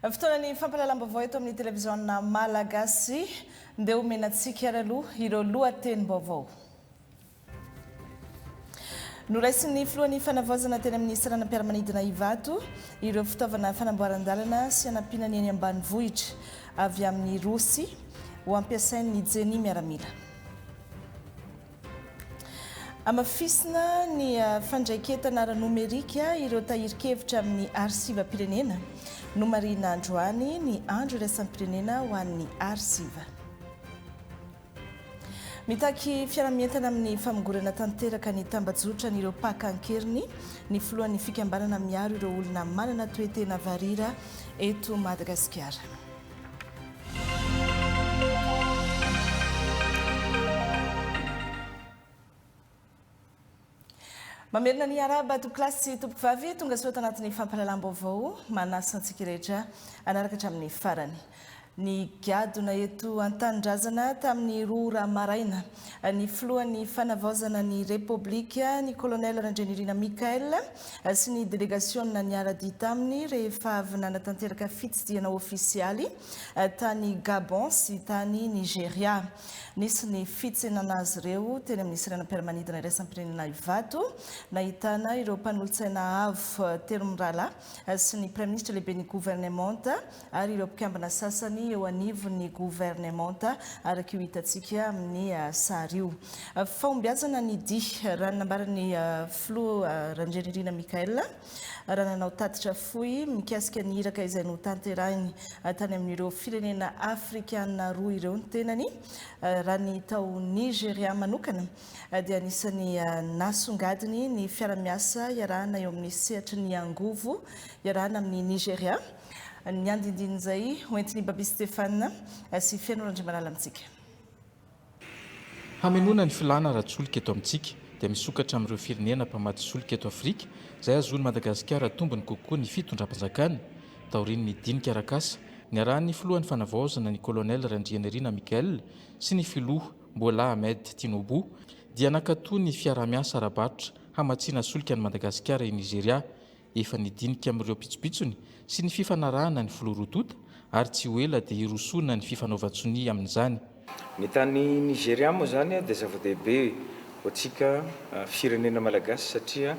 Fotoanany fampalalam-baovao eto amin'ny televiziona malagasy ndeha omenatsika araloha ireo lohatenim-baovao. Noraisin'ny filohan'ny fanavaozana teny amin'ny saranam-piaramanidina Ivato ireo fitaovana fanamboaran-dalana sy hanampiana ny eny ambanivohitra avy amin'ny Rosy ho ampiasain'ny Jeny miaramila. Amafisina ny fandraiketana ara-nomerika ireo tahirikevitra amin'ny arsiva-pirenena no marina androany ny andro iraisam-pirenena ho an'ny arsiva. Mitaky fiaramientana amin'ny famongorana tanteraka ny tambajotra n'ireo pakan-keriny ny filohan'ny fikambanana miaro ireo olona manana toetena varira eto Madagasikara. Mamerina ny araba toklasy tompokivavy tonga soa tanatin'ny fampalalam-baovao manasa antsika rehetra anaraka hatramin'ny farany. Ny gadona eto an-tanindrazana tamin'ny rora maraina ny filohan'ny fanavaozana ny Repoblika ny kolonel Randrenirina Mikael sy ny delegaciona niara-dia taminy rehefa avy nanatanteraka fitsidiana ofisialy tany Gabon sy tany Nigeria. Nisy ny fitsenana azy ireo teny amin'ny saranam-piaramanidina iraisam-pirenena Ivato nahitana ireo mpanolotsaina avo telo mirala sy ny praiminisitra lehibe ny gouvernemanta ary ireo mpikambana sasany eo anivon'ny gouvernemanta araka io hitantsika amin'ny sary io. Fahombiazana ny dia raha nambaran'ny filoha Randrenirina Mikael raha nanao tatitra fohy mikasika ny iraka izay no tanterahiny tany amin'ireo firenena afrikana roa ireo ny tenany. Raha ny tao Nigeria manokana dia anisany nasongadiny ny fiara-miasa iarahana eo amin'ny sehatry ny angovo iarahana amin'ny Nigeria. Ny andindin'izay hoentin'ny Babi Stéphane sy Feno Randriamalala amintsika. Hamenona ny filana ratsolika eto amintsika dia misokatra amin'ireo firenena mpamaty solika eto Afrika izay azony Madagasikara tombony kokoa ny fitondram-panjakana taorian'ny dinika arakasa ny arahan'ny filohan'ny fanavaozana ny kolonel Randrenirina Mikael sy ny filoha Bola Ahmed Tinubu dia nakatoa ny fiara-miasa ara-barotra hamatsiana solika ny Madagasikara i Nigeria efa nidinika amin'ireo pitsopitsony sy ny fifanarahana ny filoha rotota ary tsy ho ela dia hirosona ny fifanaovan-tsony amin'izany. Ny tany Nigeria moa zany dia zava-dehibe ho antsika firenena malagasy satria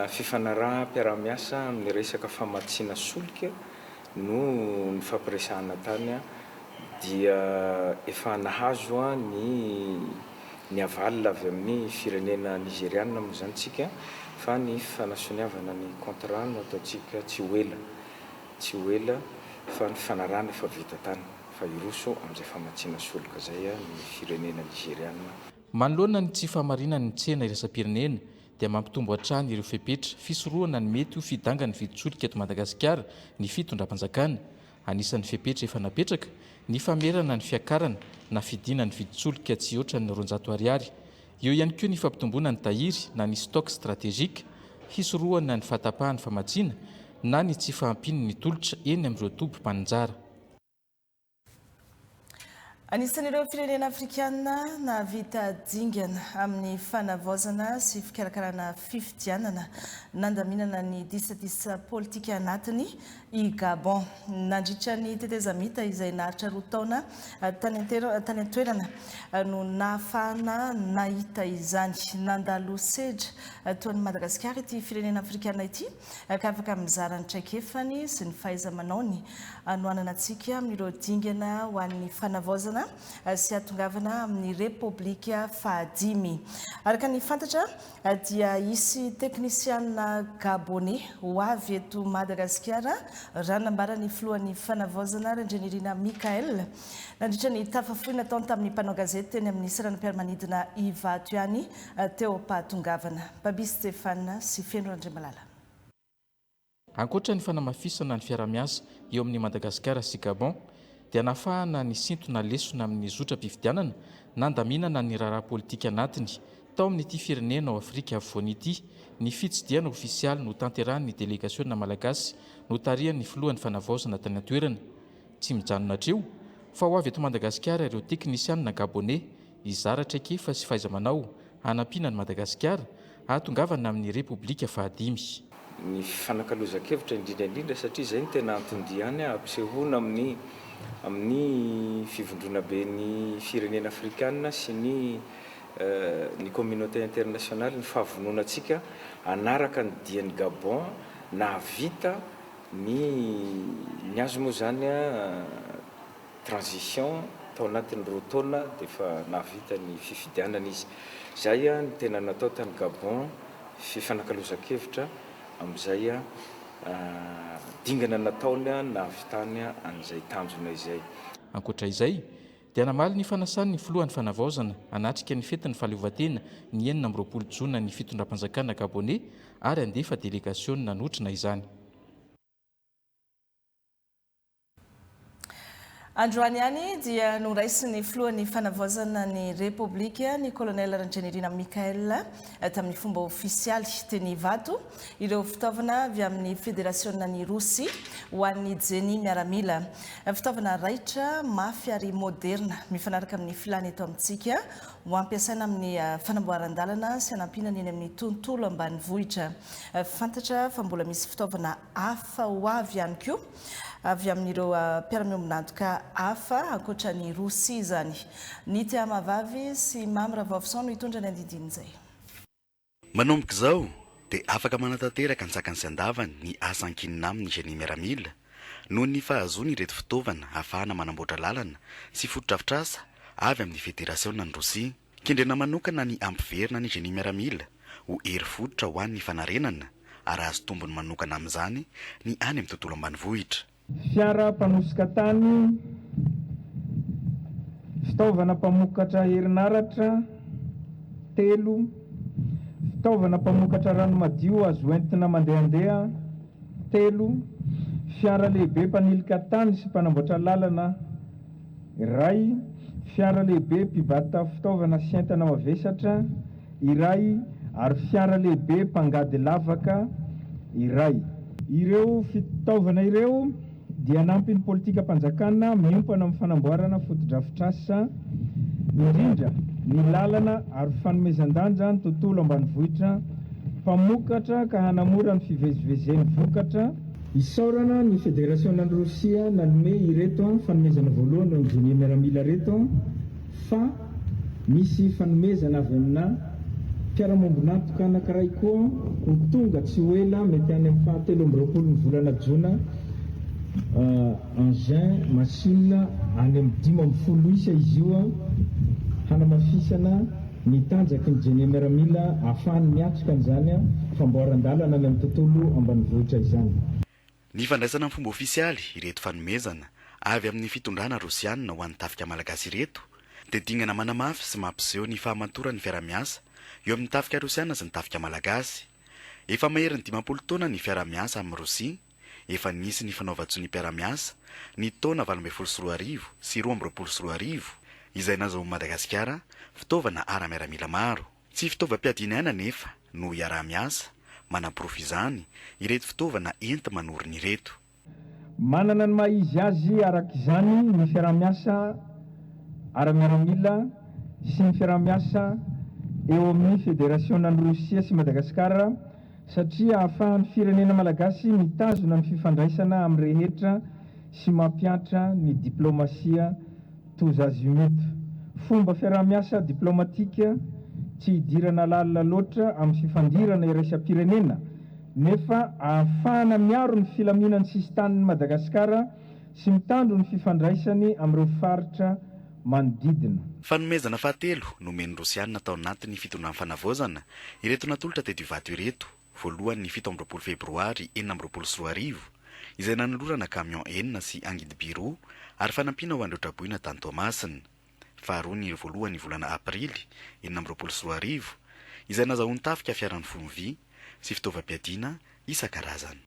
fifanaraha-piara-miasa amin'ny resaka famatsiana solika no ny fampiresahana tany dia efa nahazo ny avalina avy amin'ny firenena nigeriana moa zany tsika fa ny fanasoniavana ny contrat no ataontsika tsy ho ela fa ny fanarahana efa vita tany fa iroso amin'izay famatsiana solika zay ny firenena nigeriana. Manoloana ny tsy fahamarinany tsena iraisam-pirenena dia mampitombo hatrany ireo fepetra fisorohana ny mety ho fidangany viditsolika eto Madagasikara ny fitondram-panjakana. Anisan'ny fepetra efa napetraka ny famerana ny fiakarana na fidina ny viditsolika tsy oatra ny R200. Eo ihany koa ny fampitomboana ny tahiry na ny stock stratégique, hisorohana ny fahatapahany famatsiana na ny tsy fahampiny ny tolotra eny amin'ireo tompom-paninjara. Anisan'ireo firenena afrikana nahavita dingana amin'ny fanavaozana sy fikarakarana fifidianana nandaminana ny disadisa politika anatiny i Gabon. Nandritra ny tetezamita izay naharitra 2 taona tany an-toerana no nahafahana nahita izany. Nandalo sedra toan'ny Madagasikara ity firenena afrikana ity ka afaka mizara ny traikefany sy ny fahaiza-manaony anoanana antsika amin'ireo dingana ho an'ny fanavaozana sy atongavana amin'ny Repoblika fahadimy. Araka ny fantatra dia isy teknisiana gabonais ho avy eto Madagasikara raha nambaran'ny filohan'ny fanavaozana Randrenirina Mikael nandritra ny tafafohy nataony tamin'ny mpanao gazety teny amin'ny saranam-piaramanidina Ivato ihany teo am-pahatongavana. Babi Stéphane sy Feno Randriamalala. Ankoatra ny fanamafisana ny fiara-miasa eo amin'ny Madagasikara sy Gabon dia nahafahana ny sintona lesona amin'ny zotra-pifidianana nandaminana ny raharaha politika anatiny tao amin'ity firenena ao Afrika afovoany ity. Ny fitsidiana ofisialy no tanterahan'ny delegaciona malagasy no tarihan'ny filohan'ny fanavaozana tany an-toerana. Tsy mijanona hatreo fa ho avy eto Madagasikara ireo teknisianina gabonais izara traikefa sy fahaiza-manao hanampiana ny Madagasikara ahatongavana amin'ny Repoblika fahadimy. ny fanakalozan-kevitra indrindraindrindra satria zay ny tena antondihany ampisehoana amin'ny fivondrona be ny firenena afrikanina sy ny communauté internationale ny fahavononantsika anaraka ny dian'ny Gabon nahavita ny azo moa zany transition tao anatin'ny roa taona dia efa nahavita ny fifidianana izy. Zay ny tena natao tany Gabon fifanakaloza-kevitra amin'izay dingana nataony nahavitany an'izay tanjona izay. Ankoatra izay dia namaly ny fanasany ny filohan'ny fanavaozana anatrika ny fetin'ny fahaleovantena ny 9 Jona ny fitondram-panjakana Gabonais ary andefa délégation nanotrina izany. Androany ihany dia noraisy ny filohan'ny fanavaozana ny Repoblika ny colonel Ranjanirina Mikael tamin'ny fomba ofisialy teny vato ireo fitaovana avy amin'ny Fédération ny Rosia ho an'ny Jeny miaramila. Fitaovana raitra mafy ary moderna mifanaraka amin'ny filany eto amintsika ho ampiasaina amin'ny fanamboaran-dalana sy anampinana eny amin'ny tontolo ambanivohitra. Fantatra fa mbola misy fitaovana hafa ho avy ihany koa avy amin'ireo mpiara-miombonantoka hafa ankoatra ny Rosia izany. Ny Tiamavavy sy Mamy Ravavison no hitondra ny andidiny izay. Manomboka izao dia afaka manatanteraka ny sakany sy andavany ny asa ankinina amin'ny Génie miaramila noho ny fahazoany ireto fitaovana ahafahana manamboatra lalana sy fotodrafitrasa avy amin'ny Fédération ny Rosia. Kendrena manokana ny ampiverina ny Génie miaramila ho hery fototra ho an'ny fanarenana ary azo tombony manokana amin'izany ny any amin'ny tontolo ambanivohitra. Fiara mpanosika tany, fitaovana mpamokatra herinaratra 3, fitaovana mpamokatra rano madio azo entina mandehandeha 3, fiara lehibe mpanilika tany sy mpanamboatra lalana 1, fiara lehibe mpibata fitaovana sy entana mavesatra 1 ary fiara lehibe mpangady lavaka 1. Ireo fitaovana ireo dia nampy ny politika mpanjakana miompana amin'ny fanamboarana fotodrafitrasa indrindra ny lalana ary fanomezan-danja ny tontolo ambanivohitra mpamokatra ka hanamora ny fivezivezen'ny vokatra. Isaorana ny Fédération ny Rosia nanome ireto fanomezana voalohany amin'ny Génie miaramila reto fa misy fanomezana avy amina mpiara-miombonantoka anankiray koa ho tonga tsy ho ela mety any amin'ny 27 ny volana Jona engin machine any amin'ny 15 isa izy io hanamafisana ny tanjaky ny Génie miaramila ahafahany miatrika an'izany famboaran-dalana any amin'ny tontolo ambanivohitra izany. Ny fandraisana amin'ny fomba ofisialy ireto fanomezana avy amin'ny fitondrana rosianina ho an'ny tafika malagasy ireto dia dingana manamafy sy mampiseho ny fahamantoran'ny fiara-miasa eo amin'ny tafika rosianina sy ny tafika malagasy. Efa maherin'ny 10 taona ny fiara-miasa amin'ny Rosia, efa nisy ny fanaovan-tsony mpiara-miasa ny taona 2024 sy 2024 izay nazahoan'i Madagasikara fitaovana ara-miaramila maro. Tsy fitaovam-piadiana ihany anefa no iara-miasa manam-porofo izany ireto fitaovana enti manoriny ireto. Manana ny maha-izy azy araka izany ny fiara-miasa ara-miaramila sy ny fiara-miasa eo amin'ny Fédération ny Rosia sy Madagasikara satria ahafahan'ny firenena malagasy mitazona ny fifandraisana amin'ny rehetra sy mampiatra ny diplomasia tous azimuts. Fomba fiara-miasa diplomatika tsy hidirana lalina loatra amin'ny fifandirana iraisam-pirenena nefa ahafahana miaro ny filaminan'ny sisin-tanin'ny Madagasikara sy mitandro ny fifandraisany amin'ireo faritra manodidina. Fanomezana fahatelo nomen'ny Rosianina tao anatin'ny fitondran'ny fanavaozana ireto natolotra teto Ivato ireto voalohany ny 17 Febroary 2024 izay nanolorana camion 9 sy angidy biro ary fanampiana ho an'Androtraboina tany Toamasina. Faharoa ny voalohany volana Aprily 2024 izay nazahoany tafika fiaran'ny fonvy sy fitaovam-piadiana isan-karazany.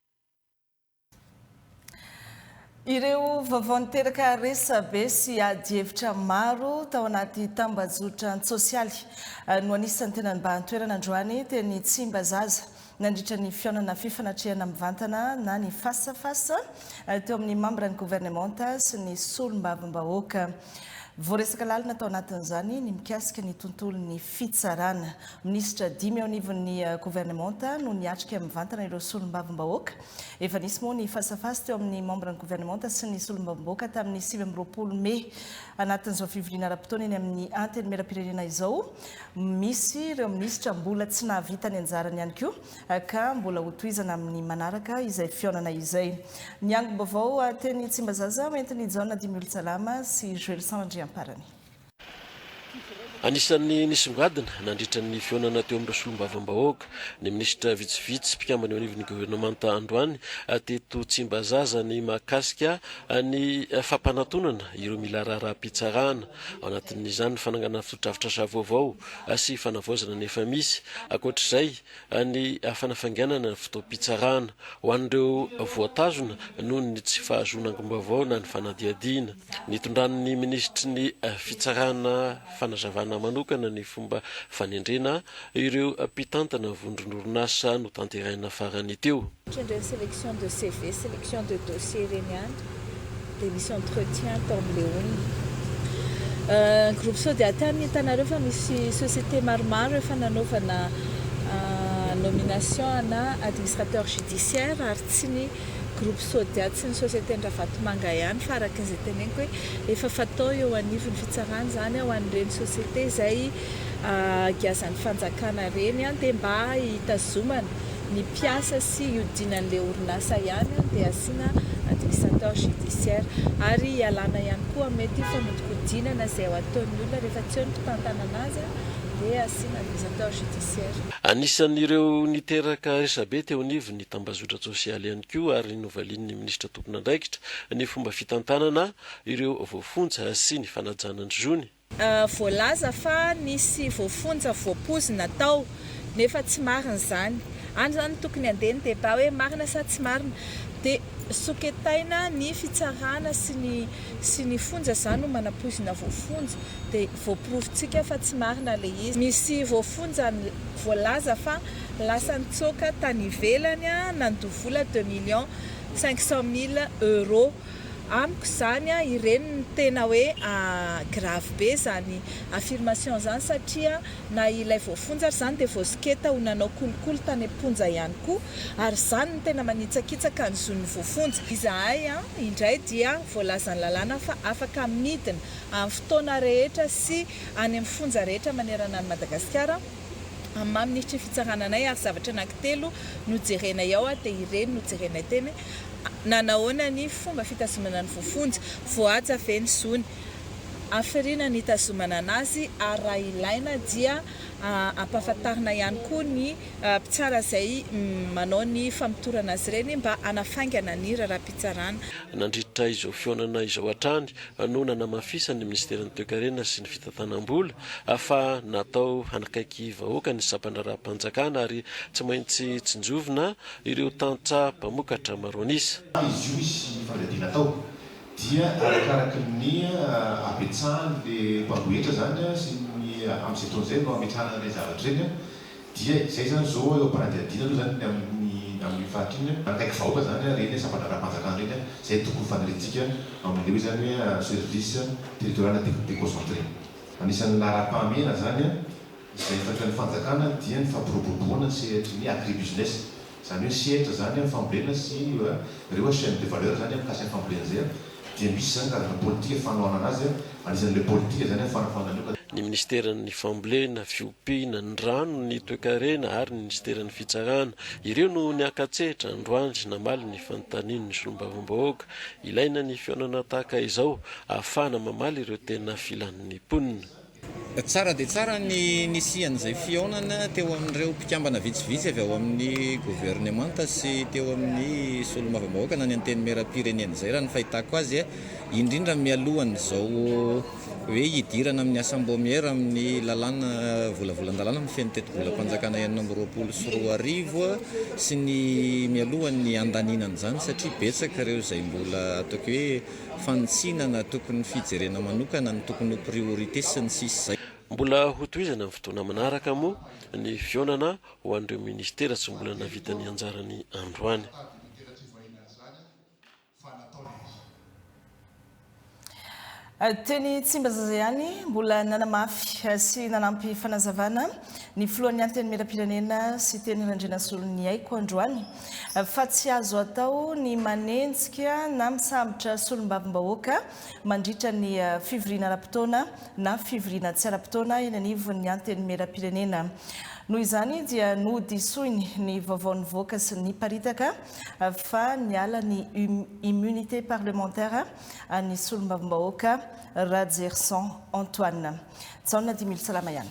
Ireo vaovao niteraka resabe sy adi-hevitra maro tao anaty tambazotra sosialy no anisan'ny tena mba-toerana androany teny Tsimbazaza nandritra ny fiaonana fifanatrehana mivantana na ny fasafasa teo amin'ny membre ny gouvernementa sy ny solombavam-bahoaka. voaresaka lalina tao anatin'izany ny mikasika ny tontolon'ny fitsarana. Ministra dimy ao anivon'ny gouvernementa no niatrika mivantana ireo solombavambahoaka. Efa nisy moa ny fasafasy teo amin'ny membre ny gouvernementa sy ny solombavambahoaka tamin'ny 20 Mei anatin'izao fivoriana ara-potoana eny amin'ny anteny mera-pirenena izao. Misy ireo ministra mbola tsy nahavita ny anjarany ihany koa ka mbola hotohizana amin'ny manaraka izay fionana izay. Ny angom-baovao teny Tsimbazaza entiny John Dimolsalama sy Joel Sandriamparany. Anisan'ny nisongadina nandritra ny fionana teo amin'ny solombavambahoaka ny ministra vitsivitsy mpikambana eo anivon'ny gouvernementa androany teto Tsimbazaza ny mahakasika ny fampanantonana ireo mila raharaham-pitsarana ao anatin'izany fanangana foto-drafitra vaovao sy fanavaozana nefa misy ankoatr'izay ny fanafanganana fotoam-pitsarana ho an'ireo voatazona noho ny tsy fahazoana angom-baovao na ny fanadiadiana. Nitondran'ny ministry ny fitsarana fanazavana manokana ny fomba fanendrena ireo mpitantana vondron'orinasa no tanteraina farany teo. Sélection de CV, sélection de dossiers reniany, des missions d'entretien tomleony. Groupe Sodiatany hitanareo fa misy société maromaro efa nanaovana nomination na administrateur judiciaire ary tsy ny groupe Sodiat sy ny société Ndravatomanga ihany fa araka izay teneniko hoe efa fatao eo anivon'ny fitsarana zany ao an'ireny société izay giazan'ny fanjakana reny dia mba hitazomana ny mpiasa sy iodinan'ilay orinasa ihany dia asiana administrateur judiciaire ary ialana ihany koa mety famotikodinana izay ao ataon'ny olona rehefa tsy eo ny mpitantana anazy dia asiana administrateur judiciaire. Anisan'ireo niteraka resabe teo anivon'ny tambazotra sosialy ihany koa ary novalian'ny ministra tompon'andraikitra ny fomba fitantanana ireo voafonja sy ny fanajanany zony. Voalaza fa nisy voafonja voapozina tao nefa tsy marina izany. Any zany tokony andeha ny débat hoe marina sa tsy marina dia soketaina ny fitsarana sy ny fonja zany no manapozina voafonja dia voaprovintsika fa tsy marina le izy. Misy voafonja voalaza fa lasa nitsoka tany ivelany nandovola 2,500,000 € amiko zany ireny tena hoe grave be zany affirmation zany satria na ilay voafonja zany dia voasiketa ho nanao kolokolo tany amponja ihany koa ary zany no tena manitsakitsaka ny zon'ny voafonja. Izahay indray dia voalazany lalàna fa afaka midina amin'ny fotoana rehetra sy any amin'ny fonja rehetra manerana ny Madagasikara amin'ny ministry fitsarananay ary zavatra anankitelo no jerenay ao dia ireny no jerenay teny nanahoana ny fomba fitazomana ny voafonja voaja ve ny zony afirina ny tazomana anazy ary raha ilaina dia ampahafantarina ihany koa ny mpitsara izay manao ny famotorana azy ireny mba anafaingana ny raharaham-pitsarana. Nandritra izao fionana izao hatrany no nanamafisany ministeran'ny toe-karena sy ny fitantanam-bola fa natao hanakaiky vahoaka ny sampana-raha-mpanjakana ary tsy maintsy tsinjovina ireo tantsa mpamokatra maro anisa. Izy io misy fanadina tao dia arakaraka ny apetsahany le mpambohetra zany sy amin'izay taon'izay no ametrahana ilay zavatra reny dia izay zany zao eo am-panadiadiana aloha zany amin'ny fahatriny akaiky vahoaka zany reny sampana-raha-mpanjakana reny izay tokony faniritsika amin'ilay hoe zany hoe service territorial déconcentré. Anisan'ny laharam-pahamehana zany izay fatrany fanjakana dia ny fampiroboroboana sehatry ny agribusiness zany hoe sehatra zany amin'ny fambolena sy ireo chaîne de valeur zany mikasy amin'ny fambolena zay dia misy zany karazana politika fanohana anazy anisan'ilay politika zany fanafanana. Ny ministeran'ny fambolena, fiompiana, ny rano, ny toe-karena ary ny ministeran'ny fitsarana ireo no niakatsehitra androany namaly ny fanontaniany ny solombavambahoaka ilaina ny fionana tahaka izao ahafahana mamaly ireo tena filan'ny ponina. Tsara dia tsara ny nisian'izay fionana teo amin'ireo mpikambana vitsivitsy avy ao amin'ny gouvernementa sy teo amin'ny solombavambahoaka na ny anteny mera-pirenena izay raha ny fahitako azy indrindra mialohan'izao hoe hidirana amin'ny assemblée amin'ny lalàna volavolan-dalàna amin'ny feno teto-bolam-panjakana 2024 sy ny mialohan'ny andaninana zany satria betsaka ireo izay mbola ataoko hoe fanitsinana tokony fijerena manokana ny tokony ho priorité sy ny sisa zay. Mbola hotohizana amin'ny fotoana manaraka moa ny fionana ho an'ireo ministera tsy mbola navita ny anjarany androany. Teny Tsimbazaza ihany mbola nanamafy sy nanampy fanazavana ny filohan'ny anteny merapirenena sy teny Randrena Solon'ny Aiko androany fa tsy azo atao ny manenjika na misambotra solombavambahoaka mandritra ny fivoriana ara-potoana na fivoriana tsy ara-potoana eny anivon'ny anteny merapirenena. Noho izany dia nodisoiny ny vaovaon'ny voaka sy ny paritaka fa niala ny immunité parlementaire ny solombavambahoaka Radjerson Antoine. Tsaona 10 000 salama ihany.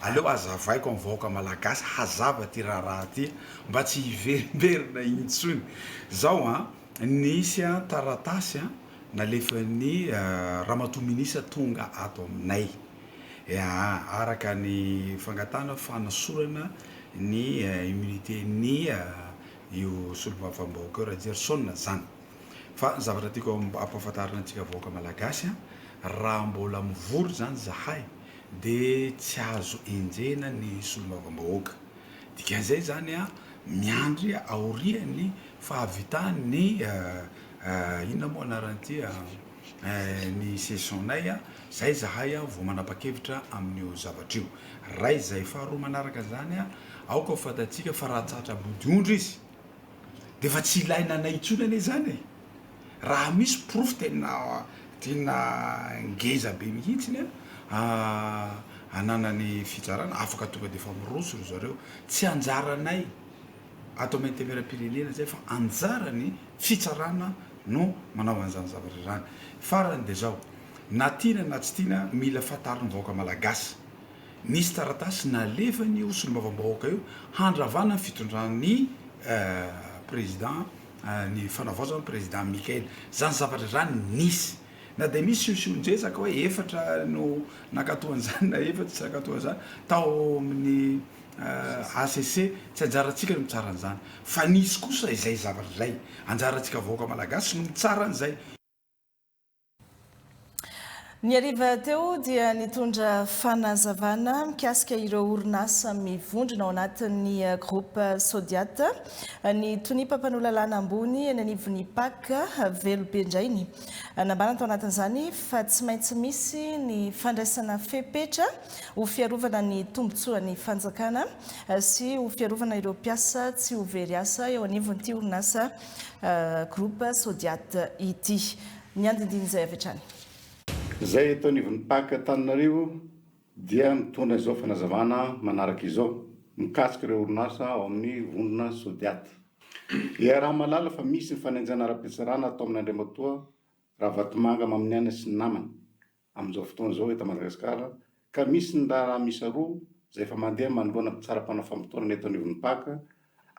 Aleo azavaiko amin'ny vahoaka malagasy hazava ty raha ty mba tsy hiverimberina intsony. Zao nisy taratasy nalefan'ny ramatoa tonga ato aminay. Araka ny fangatana fanasorana ny immunité ny io solombavambahoaka Radjerson zany. Fa zavatra tiako ampahafantarina antsika vahoaka malagasy raha mbola mivory zany zahay de tsy azo enjena ny solombavambahoaka. Dikan'izay zany miandry aorian'ny fahavitany inona moa anaran'ity ny sessionnay zay zahay vao manapa-kevitra amin'io zavatra io. Ray zay faharoa manaraka zany aoka fatatsika fa raha tsatra bodiondry izy de fa tsy ilaina anay intsony ane zany raha misy proof tena ngeza be mihitsiny ananany fitsarana afaka tonga de fa miroso ro zareo tsy anjaranay ato amin'ny temera-pirenena zay fa anjarany fitsarana no manao an'izany zavatra zany. Farany de zao na tiana na tsy tiana mila fantariny vahoaka malagasy nisy taratasy nalefany io solombavambahoaka io handravana ny fitondran'ny président ny fanavaozana président Mikael. Zany zavatra zany nisy na de misy sionjezaka hoe efatra no nakatoan'izany na efatra tsy nakatoan'izany tao amin'ny ACC tsy anjaratsika no mitsara an'izany fa nisy kosa izay zavatra zay anjaratsika vahoaka malagasy no mitsara an'izay. Ny ariva teo dia nitondra fanazavana mikasika ireo orinasa mivondrona ao anatin'ny groupe Sodiat ny tonimpampanolalalana ambony eny anivon'ny PAK Velobendrainy. Nambana tao anatin'izany fa tsy maintsy misy ny fandraisana fepetra ho fiarovana ny tombotsoan'ny fanjakana sy ho fiarovana ireo mpiasa tsy ho very asa eo anivon'ity orinasa groupe Sodiat ity. Ny andindiny izay avy hatrany. Zay eto anivon'ny PAK Antananarivo dia mitondra izao fanazavana manaraka izao mikasika ireo orinasa ao amin'ny vondrona Sodiat. Raha malala fa misy ny fanenjana ara-pitsarana atao amin'ny Andriamatoa Ravatomanga Maminiana sy ny namany amin'izao fotoana izao eto Madagasikara ka misy ny raha misa roa zay efa mandeha manoloana mpitsara-panao famotorana eto anivon'ny PAK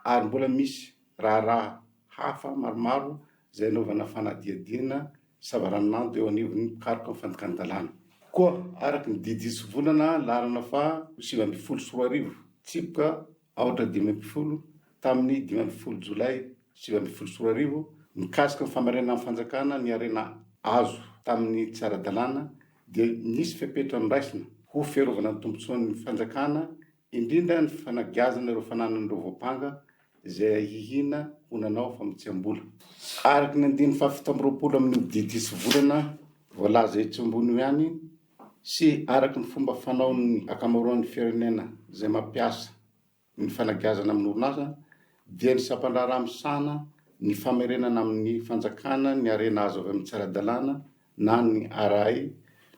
ary mbola misy raha hafa maromaro zay anaovana fanadiadiana savaranando eo anivon'ny mpikaroka amin'ny fanjakana-dalàna. Koa araka ny didy volana larana fa 7 tsipoka 8 tamin'ny 5 Jolay 7 mikasika ny famarinana amin'ny fanjakana ny arena azo tamin'ny tsy ara-dalàna dia nisy fepetra niraisina ho fiarovana ny tombotsoan'ny fanjakana indrindra ny fanagiazana ireo fananan'ireo voapanga izay hihina ho nanao famotsiam-bola. Araka ny 7 amin'ny didy volana voalaza etsy-ambony ihany sy araka ny fomba fanaon'ny akamaroan'ny firenena izay mampiasa ny fanagiazana amin'ny orinasa dia ny sampandrara misana ny famerenana amin'ny fanjakana ny arena azo avy amin'ny tsy ara-dalàna na ny RAI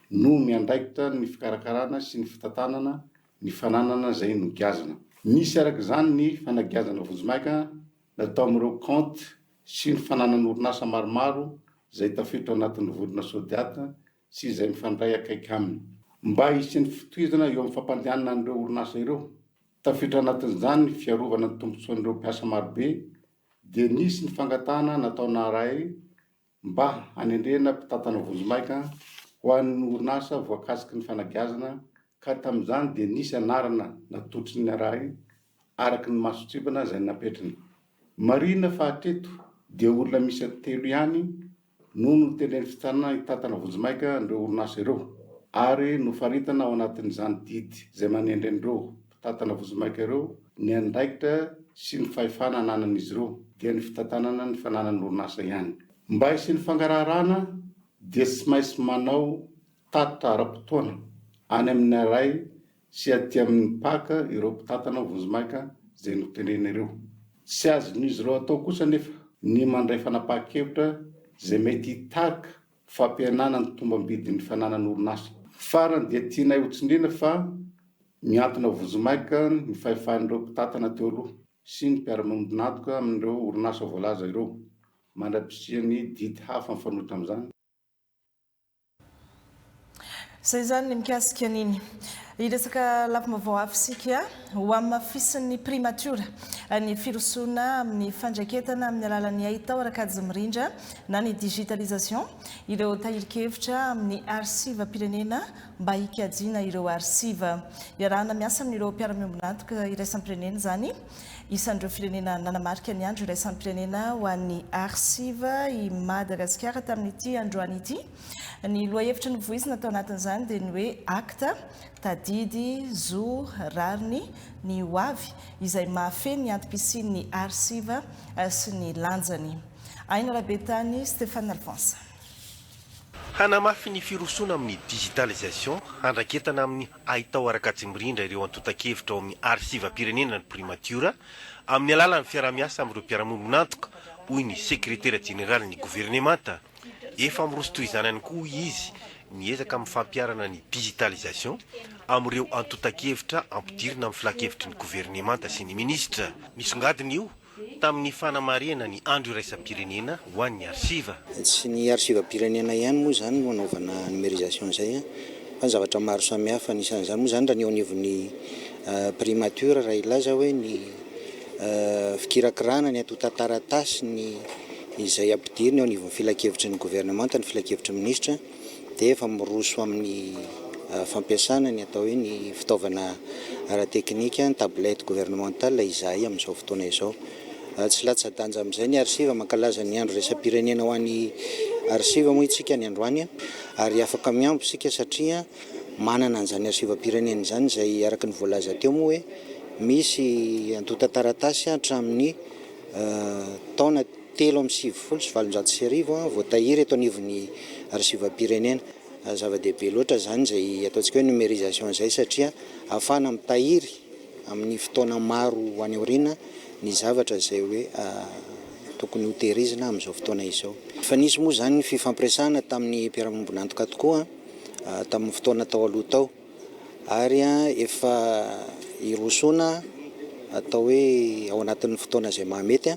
no miandraikitra ny fikarakarana sy ny fitantanana ny fananana izay nogiazana. Nisy araka izany ny fanagiazana vonjimaika natao amin'ireo compte sy ny fananana orinasa maromaro izay tafiditra anatin'ny vondrona Sodiat sy izay mifandray akaiky aminy. Mba hisy ny fitohizana eo amin'ny fampandehanana an'ireo orinasa ireo tafiditra anatin'izany ny fiarovana ny tombotsoan'ireo mpiasa marobe dia nisy ny fangatana nataona RAI mba hanendrena mpitantana vonjimaika ho an'ny orinasa voakasiky ny fanagiazana ka tamin'izany dia nisy anarana natotry ny RAI araka ny masotsipana izay napetriny. Marina fa hatreto dia olona misy 3 ihany no tenen'ny fitsanana hitantana vonjimaika ireo orinasa ireo ary nofaritana ao anatin'izany didy izay manendren'ireo mpitantana vonjimaika ireo ny andraikitra sy ny fahefana ananan'izy ireo dia ny fitantanana ny fananan'ny orinasa ihany. Mba hisy ny fangaraharaana dia tsy maintsy manao tatitra ara-potoana any amin'ny aray sy aty amin'ny paka ireo mpitatana vonzimaika izay notenena ireo. Tsy azon'izy ireo atao kosa nefa ny mandray fanapahan-kevitra izay mety hitarika fampihenana ny tombam-bidin'ny fananany orinasa. Farany dia tiana hotsindrina fa miantona vonzimaika ny fahefan'ireo mpitatana teo aloha sy ny mpiara-mambonatoka amin'ireo orinasa voalaza ireo mandra-pisihany didy hafa mifanohitra amin'izany. Izay zany ny mikasika an'iny iresaka lafim-baovao hafa isika ho amin'ny mafisin'ny primatura ny firosoana amin'ny fandraiketana amin'ny alalan'ny ahitao arakajy mirindra na ny digitalisation ireo tahirikevitra amin'ny arsiva pirenena mba hikajiana ireo arsiva iarahana miasa amin'ireo mpiara-miombonantoka iraisan'ny pirenena zany isan'ireo firenena nanamarika ny andro iraisan'ny pirenena ho an'ny arsiva i Madagasikara tamin'ity androany ity. Ny loahevitra ny voizina tao anatin'izany dia ny hoe akta tadidy zo rariny ny hoavy izay mahafeny ny antom-pisian'ny arsiva sy ny lanjany. Aina Rabetany, Stéphane Alphonse. Hanamafy ny firosoana amin'ny digitalisation handraketana amin'ny ahitao arakajy mirindra ireo antotan-kevitra ao amin'ny arsiva pirenena ny primatura amin'ny alalan'ny fiara-miasa amin'ireo mpiara-miombonantoka hoy ny sekretera jeneraly ny gouvernemanta. Efa miroso toy izany ihany koa izy miezaka amin'ny fampiarana ny digitalisation amin'ireo antotan-kevitra ampidirina amin'ny filakevitry ny gouvernemanta sy ny ministra. Misongadiny io tamin'ny fanamarena ny andro iraisam-pirenena ho an'ny arsiva. Tsy ny arsiva pirenena ihany moa zany no anaovana numérisation zay fa zavatra maro samihafa anisan'izany moa zany raha ny eo anivon'ny primature raha ilaza hoe ny fikirakirana ny atotan-taratasy ny izay ampidirina eo anivon'ny filakevitry ny gouvernemanta ny filakevitry ministra dia efa miroso amin'ny fampiasana ny atao hoe ny fitaovana ara-teknika ny tablette gouvernementale izay amin'izao fotoana izao. Tsy latsa-danja amin'izay ny arsiva mankalaza ny andro raisam-pirenena ho an'ny arsiva moa itsika ny androany ary afaka miambo isika satria manana an'izany arsiva pirenena izany izay araka ny voalaza teo moa hoe misy antotan-taratasy hatramin'ny taona 3.7 voatahiry eto anivon'ny arsiva pirenena. Zava-dehibe loatra zany izay ataontsika hoe numérisation izay satria ahafahana mitahiry amin'ny fotoana maro ho any aoriana ny zavatra izay hoe tokony hotehirizina amin'izao fotoana izao. Fa nisy moa zany ny fifampiresahana tamin'ny mpiara-miombonantoka tokoa tamin'ny fotoana tao aloha tao ary efa irosoana atao hoe ao anatin'ny fotoana izay mahamety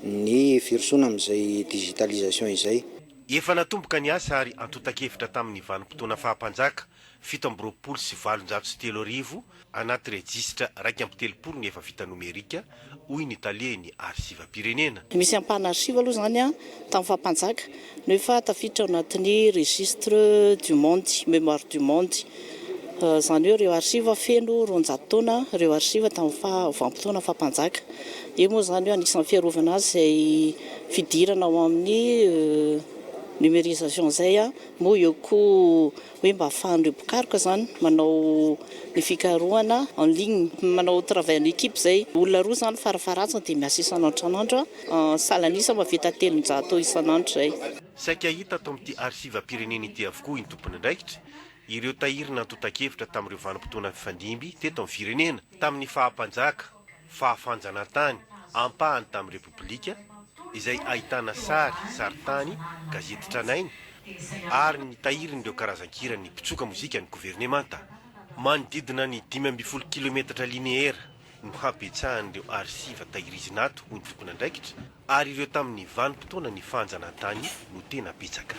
ny firosoana amin'izay digitalisation izay. Efa natomboka ny asa ary antotan-kevitra tamin'ny vanim-potoana fahampanjaka 723 anaty rejistra 2.3 ny efa vita nomerika hoy ny talie ny arsiva pirenena. Misy ampahana arsiva aloha zany tamin'ny fahampanjaka nefa tafiditra anatin'ny registre du monde, mémoire du monde. Zany hoe ireo arsiva feno 200 taona ireo arsiva tamin'ny vanim-potoana fahampanjaka. Io moa zany hoe anisan'ny fiarovana azy izay fidirana ao amin'ny numérisation zay moa eo koa hoe mba ahafahan'ireo mpikaroka zany manao ny fikarohana en ligne, manao travail en équipe zay. Olona roa zany farafaratsiny dia miasa isan'andro isan'andro salanisa mavita 300 isan'andro zay. Saika hita atao amin'ity arsiva pirenena ity avokoa ny tompony andraikitra ireo tahirina antotan-kevitra tamin'ireo vanim-potoana fifandimby teto amin'ny firenena tamin'ny fahampanjaka, fahafanjanantany, ampahany tamin'ny repoblika izay ahitana saritany, gazety tranainy ary ny tahirin'ireo karazan-kira ny mpitsoka mozika ny gouvernemanta. Manodidina ny 5 kilometatra linéaire no hampetsahan'ireo arsiva tahirizinato hoy ny tompony andraikitra ary ireo tamin'ny vanim-potoana ny fanjanantany no tena betsaka.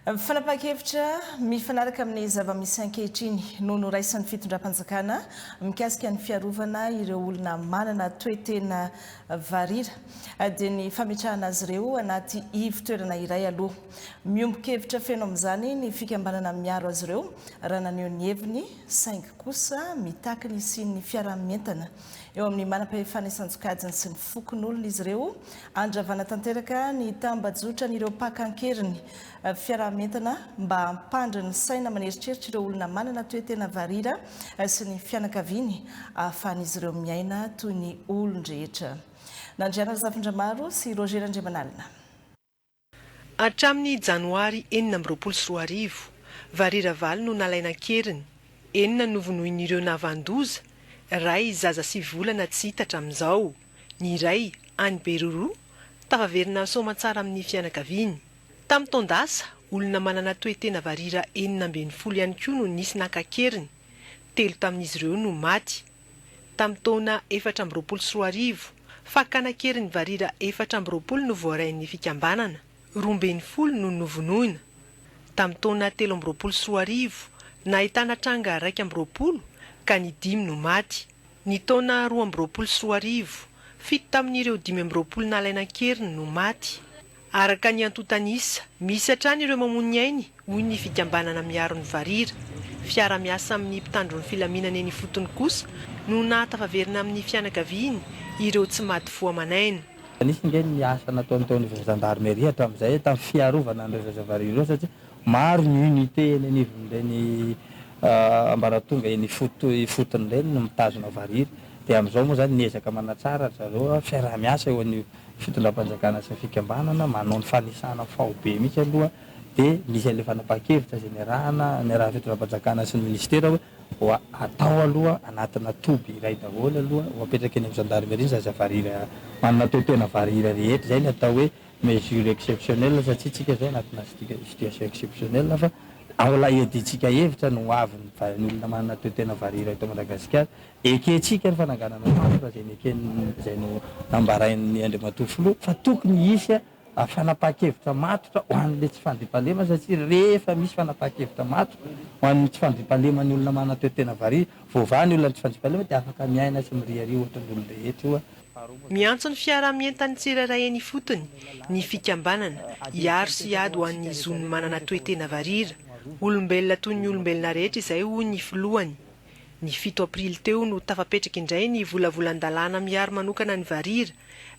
Fanapahan-kevitra mifanaraka amin'ny zava-misy ankehitriny no noraisan'ny fitondram-panjakana mikasika ny fiarovana ireo olona manana toe-tena varira dia ny fametrahana azy ireo anaty ivon-toerana iray aloha. Miombon-kevitra feno amin'izany ny fikambanana miaro azy ireo raha naneho ny heviny saingy kosa mitakiny sy ny fiara-mientana. Eo amin'ny manam-pahefana isan-tsokajiny sy ny fokon'olona izy ireo andravana tanteraka ny tambajotra n'ireo pakan-keriny fiara-mientana mba hampandry ny saina maneritreritra ireo olona manana toe-tena varira sy ny fianakaviany ahafahan'izy ireo miaina toy ny olon-drehetra. Nandriana Zafindramaro sy Roger Andriamanalina. Hatramin'ny janoary 2024 varira valy no nalaina keriny 4 novonoin'ireo navandoza ray zaza 7 volana tsy hita hatramin'izao. Ny iray any Beroro tafaverina somatsara amin'ny fianakaviany. Tamin'ny taondasa olona manana toetena varira 420 ihany koa no nisy nakakeriny 3 tamin'izy ireo no maty. Tamin'ny taona 2024 fakana-keriny varira 420 no voarain'ny fikambanana 20 no novonoina. Tamin'ny taona 2024 nahitana tranga 120 ka ny 5 no maty. Ny taona 2024 fito tamin'ireo 520 nalaina keriny no maty. Araka ny antotanisa misy hatrany ireo mamono ainy hoy ny fikambanana miaro ny varira. Fiara-miasa amin'ny mpitandro ny filaminana eny fotony kosa no nahatafaverina amin'ny fianakaviany ireo tsy maty voamanaina. Nisy nge ny asa nataon'ny gendarmerie hatramin'izay tamin'ny fiarovana an'ireo zazavarira ireo satria maro ny unité eny anivon'ireny ambaratonga eny foton'ireny no mitazona varira. Dia amin'izao moa zany niezaka manatsara zareo fiara-miasa eo an'ny fitondram-panjakana sy fikambanana manao ny fanisana faobe mihitsy aloha dia misy an'ilay fanapakevitra izay niarahana ny raha fitondram-panjakana sy ny ministera hoe atao aloha anatina toby iray daholo aloha ho apetraka eny amin'ny gendarmerie zazavarira manana toetena varira rehetra izay ny atao hoe mesure exceptionnelle satria tsika zao anatina situation exceptionnelle fa ao editsika hevitra no avy ny olona manana toetena varira eto Madagasikara eketsika ny fananganana fa zay no nambarain'ny Andriamatoa Filoha fa tokony isy fanapakevitra matotra ho an'le tsy fandriam-palema satria rehefa misy fanapakevitra matotra ho an'ny tsy fandriam-palema ny olona manana toetena varira voavaha ny olona tsy fandriam-palema dia afaka miaina sy miriary ohatra ny olona rehetra io. Miantso ny fiara-mientany tsirairay eny fotony ny fikambanana hiaro sy hiady ho an'ny zony manana toetena varira. Olombelona toy ny olombelona rehetra izay hoy ny filohany. Ny 7 aprily teo no tafapetraka indray ny volavolan-dalàna miaro manokana ny varira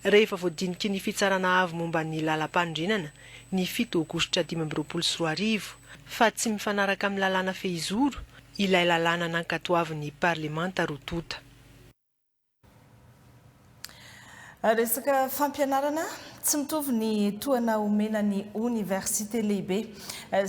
rehefa voadiniky ny fitsarana avy momba ny lalam-pandrinana ny 7 aogositra 2024 fa tsy mifanaraka amin'ny lalàna fehizoro ilay lalàna nankatoavin'ny parlemanta rotota. Resaka fampianarana tsy mitovy ny toana omena ny université lehibe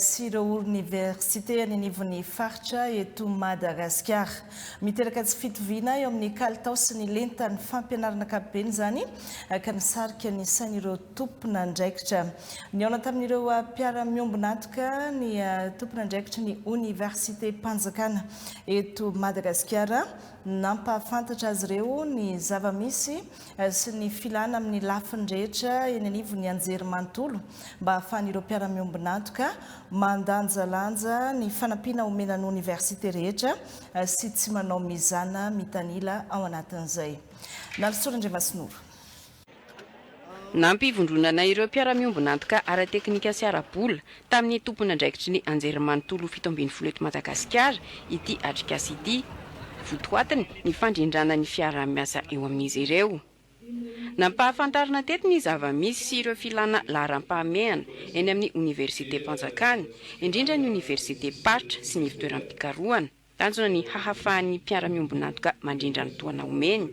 sy ireo université any anivon'ny faritra eto Madagasikara. Miteraka tsy fitoviana eo amin'ny kalitao sy ny lentan'ny fampianarana ankapobeny zany ka nisarika ny sain'ireo tompona andraikitra. Ny aona tamin'ireo mpiara-miombona antoka ny tompona andraikitra ny université mpanjakana eto Madagasikara nampahafantatra azy ireo ny zava-misy sy ny filana amin'ny lafiny rehetra eny anivon'ny anjerimanontolo mba ahafahan'ireo mpiara-miombona antoka mandanjalanja ny fanampiana omena ny université rehetra sy tsy manao mizana mitanila ao anatin'izay. Nalisorandriamasinoro. Nampivondronana ireo mpiara-miombona antoka ara-teknika sy ara-bola tamin'ny tompona andraikitry ny anjerimanontolo 17 eto Madagasikara ity atrikasa ity. Votoatiny ny fandrindrana ny fiara-miasa eo amin'izy ireo. Nampahafantarina teto ny zava-misy sy ireo filana laharam-pahamehana eny amin'ny université Mpanjakana, indrindra ny université Paritra sy ny fitoeram-pikarohana, tanjona ny hahafahan'ny mpiara-miombona antoka mandrindra ny toana omeny.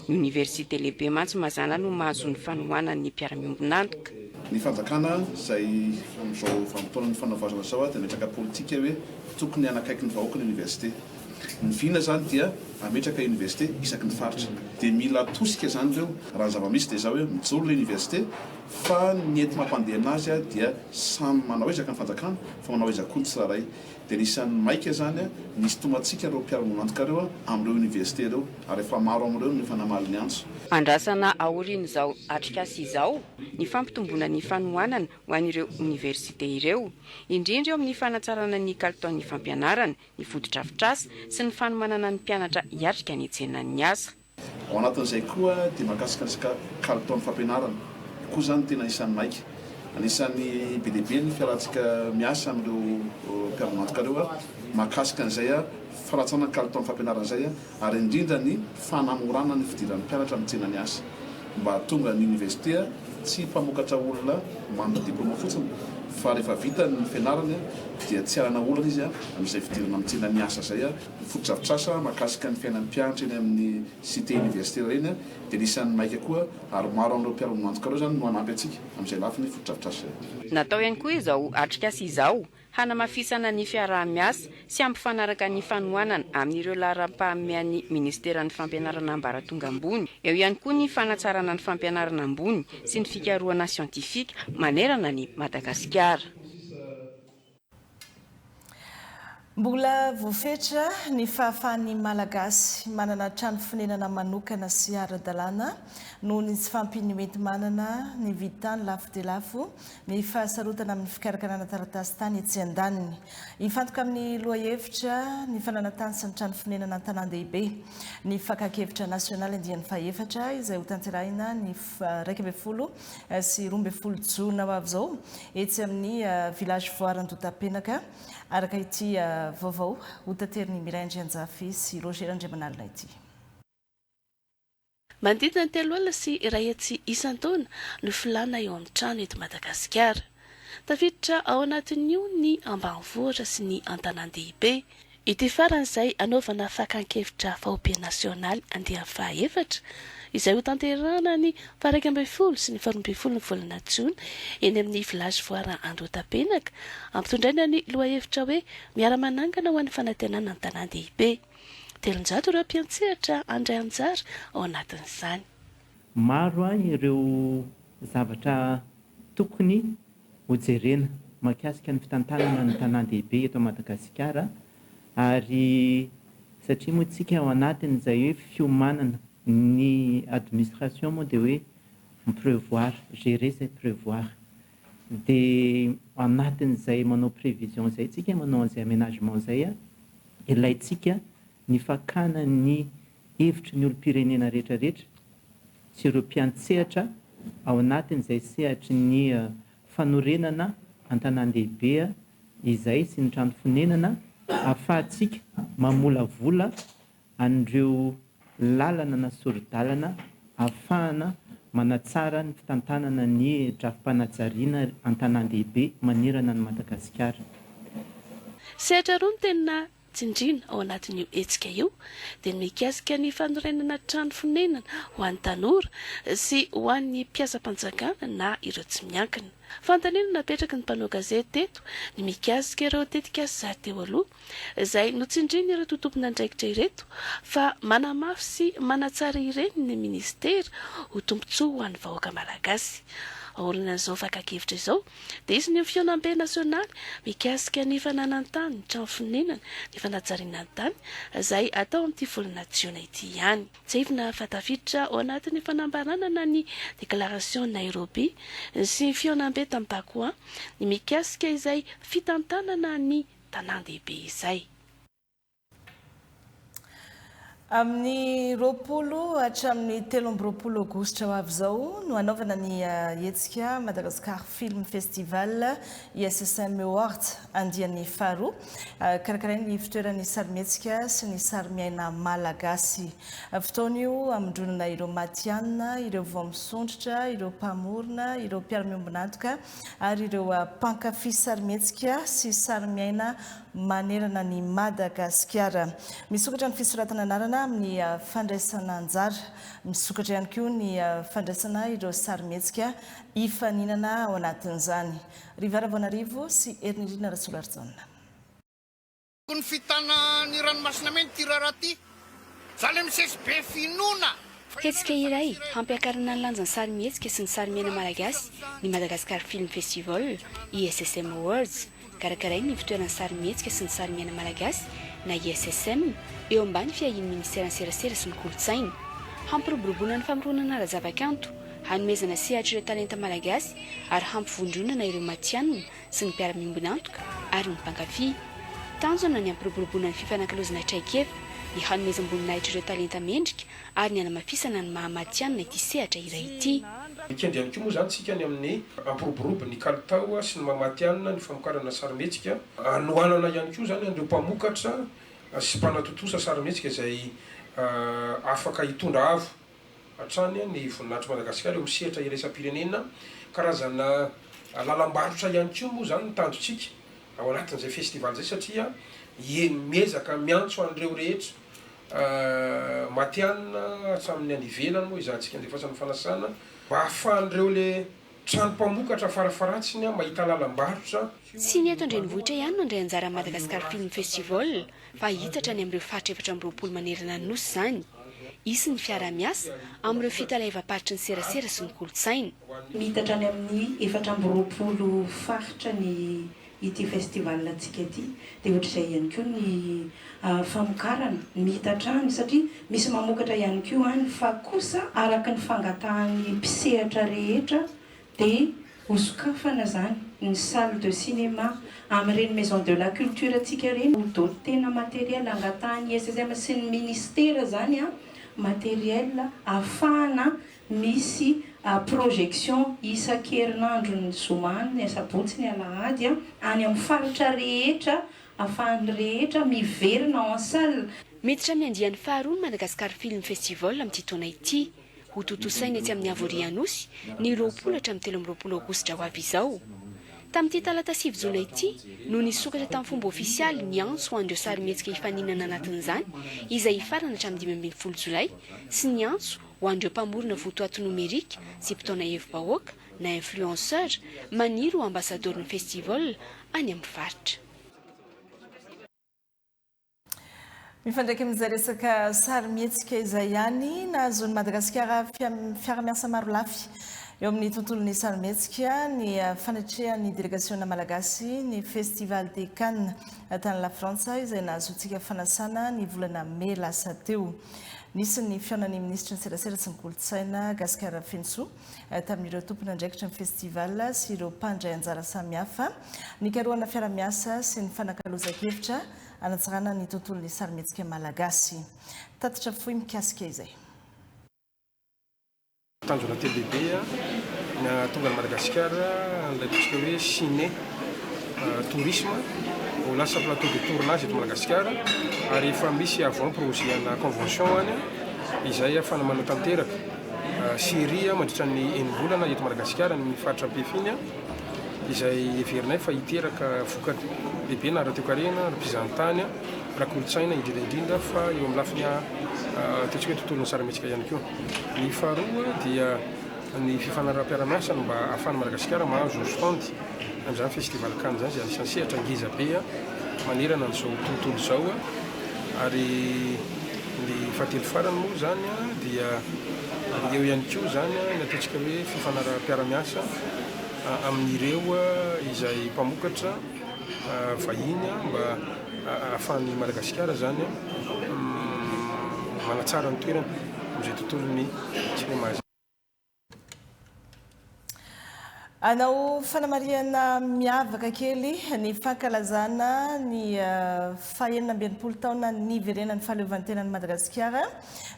Ny université lehibe mantsy mazana no mahazo ny fanohanana ny mpiara-miombona antoka. Ny fanjakana izay amin'izao vanim-potoana ny fanaovana zao dia metraka politika hoe tokony anakaiky ny vahoaka ny université. Ny vina zany dia ametraka université isaky ny faritra dia mila tosika zany ireo raha zava-misy dia zao hoe mijoro le université fa ny ety mampandeha anazy dia samy manao ezaka ny fanjakana fa manao ezaka koa ny tsirairay dia nisan'ny maika zany nisy tomatsika ireo mpiara-miombona antoka ireo amin'ireo université ireo ary efa maro amin'ireo ny fanamaly ny antso. Andrasana aorian'izao atrikasa izao ny fampitomboana ny fanohanana ho an'ireo université ireo, indrindra eo amin'ny fanatsarana ny kalitaon'ny fampianarana, ny fotodrafitrasa sy ny fanomanana ny mpianatra hiatrika ny hitsenan'ny asa. Ao anatin'izay koa dia mahakasika resaka kalitaon'ny fampianarana koa zany tena isan'ny maika. Anisan'ny be lehibe ny fiarahantsika miasa amin'ireo mpiara-miombona antoka ireo mahakasika an'izay faratsana ny kalitaon'ny fampianarana izay ary indrindra ny fanamorana ny fidiran'ny mpianatra amin'ny tsenan'ny asa mba tonga ny université tsy mpamokatra olona manana diplôma fotsiny fa rehefa vita ny fianarany dia tsy arana olana izy amin'izay fidirana amintsena miasa zay fotodrafitrasa mahakasika ny fiainan'ny mpianatra eny amin'ny cité universitaire reny dia nisan'ny maika koa ary maro amin'ireo mpiara-manantoka reo zany no hanampy antsika amin'izay lafiny fotodrafitrasa zay. Natao ihany koa izao atrikasa izao hanamafisana ny fiarah-miasa sy ampifanaraka ny fanohanana amin'ireo laharam-pahamehan'ny ministeran'ny fampianarana ambaratonga ambony. Eo ihany koa ny fanatsarana ny fampianarana ambony sy ny fikarohana siantifika manerana ny Madagasikara. Mbola voafetra ny fahafahan'ny Malagasy manana trano fonenana manokana sy ara-dalàna noho ny tsy fampiny mety manana ny viditany lafo dia lafo ny fahasarotana amin'ny fikarakarana taratasy tany etsy an-daniny. Ifantoka amin'ny lohahevitra ny fananantany sy ny trano fonenana an-tanan-dehibe ny fakakevitra nasionaly andian'ny fahaefatra izay ho tanterahina ny 12 sy 12 jona ho avy izao etsy amin'ny village voaran-dotapenaka araka ity vaovao ho tateriny Miray Andrianjafy sy Roger Andriamanalina ity. Manodidina ny 3 alina sy 1 hetsy isan-taona no filana eo amin'ny trano eto Madagasikara. Tafiditra ao anatin'io ny ambanivohitra sy ny an-tanan-dehibe. Ity faran'izay anaovana fakan-kevitra fahombiazana nasionaly andian'ny fahaefatra izay ho tanterahana ny 12 sy ny 12 volana Jona eny amin'ny village voaran-dotapenaka ampitondraina ny lohahevitra hoe miara-manangana ho an'ny fanantenana ny tanan-dehibe. 300 ireo mpiantsehatra andray anjara ao anatin'izany. Maro ireo zavatra tokony hojerena mahakasika ny fitantanana ny tanan-dehibe eto Madagasikara ary satria moa tsika ao anatin'izay hoe fiomanana ny administration moa dia hoe prévoir, gérer c'est prévoir. Dia anatin'izay manao prévision zay tsika manao an'izay aménagement zay ilaitsika ny fakana ny hevitry ny olom-pirenena rehetrarehetra sy ireo mpiantsehatra ao anatin'izay sehatry ny fanorenana an-tanan-dehibe izay sy ny trano fonenana ahafahantsika mamolavola an'ireo lalana na soro-dalana ahafahana manatsara ny fitantanana ny drafim-panajariana an-tanan-dehibe manirana ny Madagasikara. Sehatra roa ny tena tsindrina ao anatin'io hetsika io dia mikasika ny fanorenana trano fonenana ho an'ny tanora sy ho an'ny mpiasa-panjakana na ireo tsy miankina. Fanontaniana napetraka ny mpanao gazety teto ny mikasika ireo tetika zary teo aloha izay notsindrina ireo totompona andraikitra ireto fa manamafy sy manatsara ireny ny ministera ho tombontsoa ho an'ny vahoaka malagasy. Aorinan'izao fakakevitra izao dia izy ny fionam-be nasionaly mikasika ny fananantany ny trano fonenana ny fanatsariana ny tany izay atao amin'ity volana Jiona ity ihany. Tsahivina fatafiditra ao anatin'ny fanambaranana ny déclaration Nairobi sy fionam-be tamin'ny Bakoa ny mikasika izay fitantanana ny tanan-dehibe izay. Amin'ny 20 hatramin'ny 13 aogositra ho avy izao no anaovana ny hetsika Madagascar Film Festival ISSM Awards andian'ny faharoa karakarainy fitoeran'ny sarimihetsika sy ny sarimiaina malagasy. Fotoana io amindronana ireo matianina, ireo vao misondrotra, ireo mpamorona, ireo mpiara-miombonantoka ary ireo mpankafy sarimihetsika sy sarimiaina manerana ny Madagasikara. Misokatra ny fisoratana anarana amin'ny fandraisana anjara, misokatra ihany koa ny fandraisana ireo sarimihetsika hifaninana ao anatin'izany. Rivaravonarivo sy Ernirina Rasolarzona. Ny fitana ny ranomasina meny ty raharaha ty, za le misesy be finoana. Hetsika iray hampiakarana ny lanjan'ny sarimihetsika sy ny sarimiaina malagasy ny Madagascar Film Festival ISSM Awards. Karakaray ny fitoeran'ny sarimihetsika sy ny sarimiaina malagasy na ISSM eo ambany fiahin'ny ministeran'ny serasera sy ny kolotsaina. Hampiroboroboana ny famoronana ara-zavakanto, hanomezana sehatra ireo talenta malagasy ary hampivondronana ireo matianina sy ny mpiara-miombonantoka ary ny mpankafy. Tanjona ny hampiroboroboana ny fifanankalozana traikefa, ny hanomezam-boninahitra ireo talenta mendrika ary ny hanamafisana ny mahamatianina ity sehatra iray ity. Ikendry ihany koa moa zany tsika ny amin'ny ampiroborobo ny kalitao sy ny mamatianina ny famokarana sarimihetsika. Anohanana ihany koa zany an'ireo mpamokatra sy mpanatotosa sarimihetsika izay afaka hitondra avo hatrany ny voninahitry Madagasikara eo misehatra iraisam-pirenena karazana lalam-barotra ihany koa moa zany nytanjotsika ao anatin'izay festival zay satria miezaka miantso an'ireo rehetra matianina hatramin'ny anivelany moa izantsika andefasany fanasana mba ahafahan'ireo le trano mpamokatra farafaratsiny mahita lalam-barotra. Sy ny eto andrenivohitra ihany no indray anjara Madagascar Film Festival fa hitatra ny amin'ireo faritra 420 manerana ny nosy zany. Isy ny fiara-miasa amin'ireo fitalaeva-paritra ny serasera sy ny kolotsaina. Mihitatra any amin'ny 420 faritra ny ity festival antsika ity dia ohatr'izay ihany koa ny famokarana mihitatra any satria misy mamokatra ihany koa any fa kosa araka ny fangatahan'ny mpisehatra rehetra dia hosokafana zany ny salle de cinéma amin'ireny maison de la culture atsika reny do tena matériel angatahany SSM sy ny ministera zany matériel afahana misy projection isan-kerinandro ny zoma ny asabotsy ny alahady any amin'ny faritra rehetra afahan'ny rehetra miverina en salle. Miditra amin'ny andian'ny faharoa ny Madagascar Film Festival amin'ity taona ity ho totosaina etsy amin'ny Avorianosy ny 20 hatramin'ny 13 aogositra ho avy izao. Tamin'ity talata 9 jona ity no nisokatra tamin'ny fomba ofisialy ny antso ho an'ireo sarimihetsika hifaninana anatin'izany izay hifarana hatramin'ny 12 jolay sy ny antso ho an'ireo mpamorona votoato nomerika sy mpitaona hevi-bahoaka na influenceur maniry ho ambassadeur ny festival any amin'ny faritra. Mifandraiky amin'izay resaka sarimihetsika izay ihany nahazon'ny Madagasikara fiara-miasa maro lafy eo amin'ny tontolon'ny sarimihetsika ny fanatrehan'ny délégation malagasy ny Festival de Cannes tany la France izay nahazontsika fanasana ny volana Mai lasa teo. Nisy ny fihaonan'ny ministra ny serasera sy ny kolotsaina Gaspard Fensou tamin'ireo tompona andraikitra ny festival sy ireo mpandray anjara samihafa nikarohana fiara-miasa sy ny fanakalozan-kevitra anatsarana ny tontolon'ny sarimihetsika malagasy. Tatitra fohy mikasika izay. Tanjona TBB na tonga Madagascar ilay totsika hoe ciné tourisme au lasa plateau de tournage eto Madagasikara ary efa misy avant projet na convention any izay afana manao tanteraka série mandritra ny enivolana eto Madagasikara ny faritra Befiny izay everinay fa hiteraka vokatra lehibe na ara-toe-karena mpizahatany raha-kolotsaina indrindra fa eo amin'ny lafiny totsika hoe tontolon'ny sarimihetsika ihany koa. Ny faharoa dia ny fifanaraha-piara-miasa mba ahafahana Madagasikara mahazo stand amin'izany festival Cannes zany izay anisan'ny sehatra ngeza be manerana n'izao tontolo izao ary ny fahatelo farany moa zany dia eo ihany koa zany ny ataontsika hoe fifanaraha-piara-miasa amin'ireo izay mpamokatra vahiny mba ahafahan'ny Madagasikara zany manatsara ny toerana amin'izay tontolon'ny cinéma. Anao fanamariana miavaka kely ny fankalazana ny fahaenina amby enimpolo taona ny verenan'ny fahaleovantenan'ny Madagasikara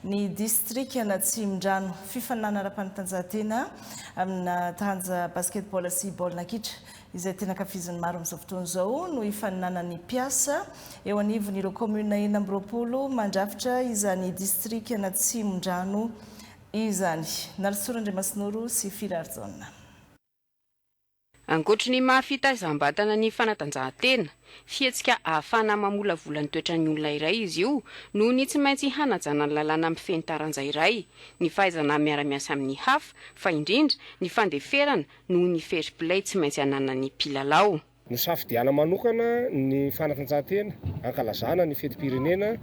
ny district Tsimdrano fifanana ara-panatanjahantena amina taranja basketball sy baolina kitra izay tena kafizin'ny maro amin'izao fotoana izao no hifaninana ny mpiasa eo anivon'ireo commune 420 mandrafitra izany district Tsimdrano izany. Nalsorandriamasinoro sy Filarzona. Ankoatra ny mahafitazam-batana ny fanatanjahantena, fihetsika ahafana mamolavola ny toetran'ny olona iray izy io, noho ny tsy maintsy hanajana ny lalàna mifeny taranja iray, ny fahaizana miara-miasa amin'ny hafa, fa indrindra ny fandeferana noho ny fair play tsy maintsy hanana ny mpilalao. Nosafidiana manokana ny fanatanjahantena, ankalazana ny fetim-pirenena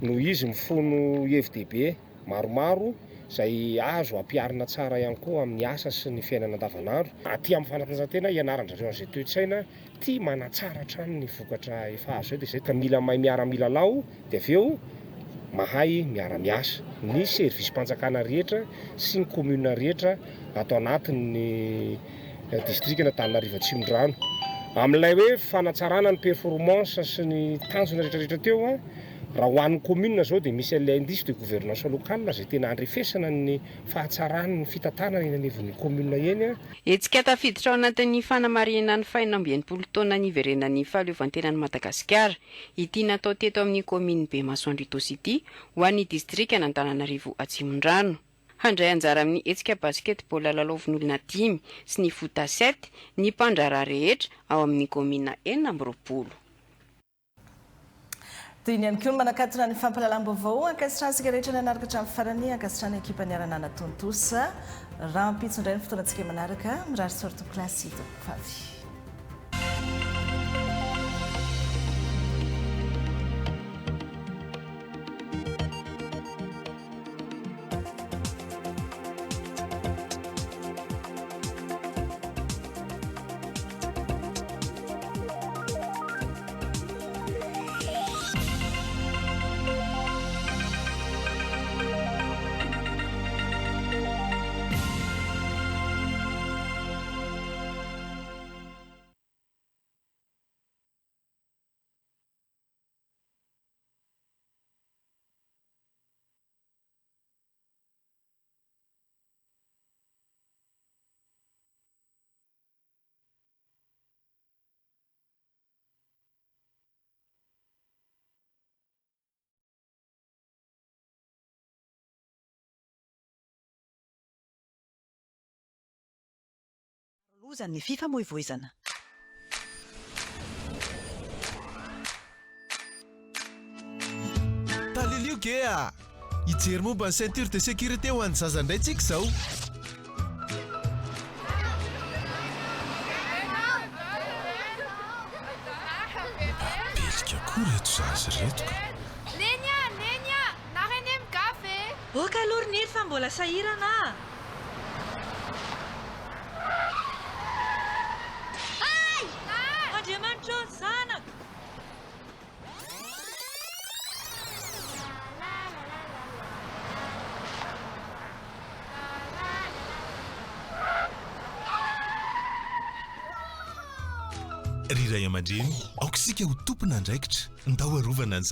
no izy mifono FDB maromaro izay azo ampiarina tsara ihany koa amin'ny asa sy ny fiainana andavanandro. Aty amin'ny fanatanjahantena ianaran-drareo an'izay toe-tsaina tia manatsara hatrany ny vokatra efa azo dia izay ka mila mahay miara-milalao dia avy eo mahay miara-miasa. Ny servisy-mpanjakana rehetra sy ny commune rehetra atao anatin'ny district Antananarivo Tsimdrano. Amin'ilay hoe fanatsarana ny performance sy ny tanjona rehetrarehetra teo raha ho an'ny commune zao dia misy ilay indice de gouvernance locale izay tena andrefesana ny fahatsarany ny fitantanana eny anivon'ny commune eny. Etsika tafiditra ao anatin'ny fanamarihana ny fahaenina amby enimpolo taona ny iverenan'ny fahaleovantenan'ny Madagasikara ity natao teto amin'ny commune Bemasoandro ity ho an'ny district Antananarivo Tsimdrano. handray anjara amin'ny hetsika basketball lalaovin'olona 5 sy ny fota 7 ny mpandrara rehetra ao amin'ny komina 4. Dia ny ihany koa manakatona ny fampahalalam-baovao ankasitrahantsika rehetra ny anaraka hatramin'ny farany ankasitrahana ekipa ny Aranana Tontosa raha ampitso indray ny fotoanantsika manaraka mirary sorto klasy tompofavy. Lozan'ny FIFA moa ivoizana. Talilio kea hijery momba ny ceinture de sécurité ho an'ny zaza indray tsika izao. Belika koa reto zaza reto ka. Nenya, narenem kafe. Boka aloha ny fa mbola sahirana. Riray aman-dreny, aokisika ho tompona andraikitra, ndao arovana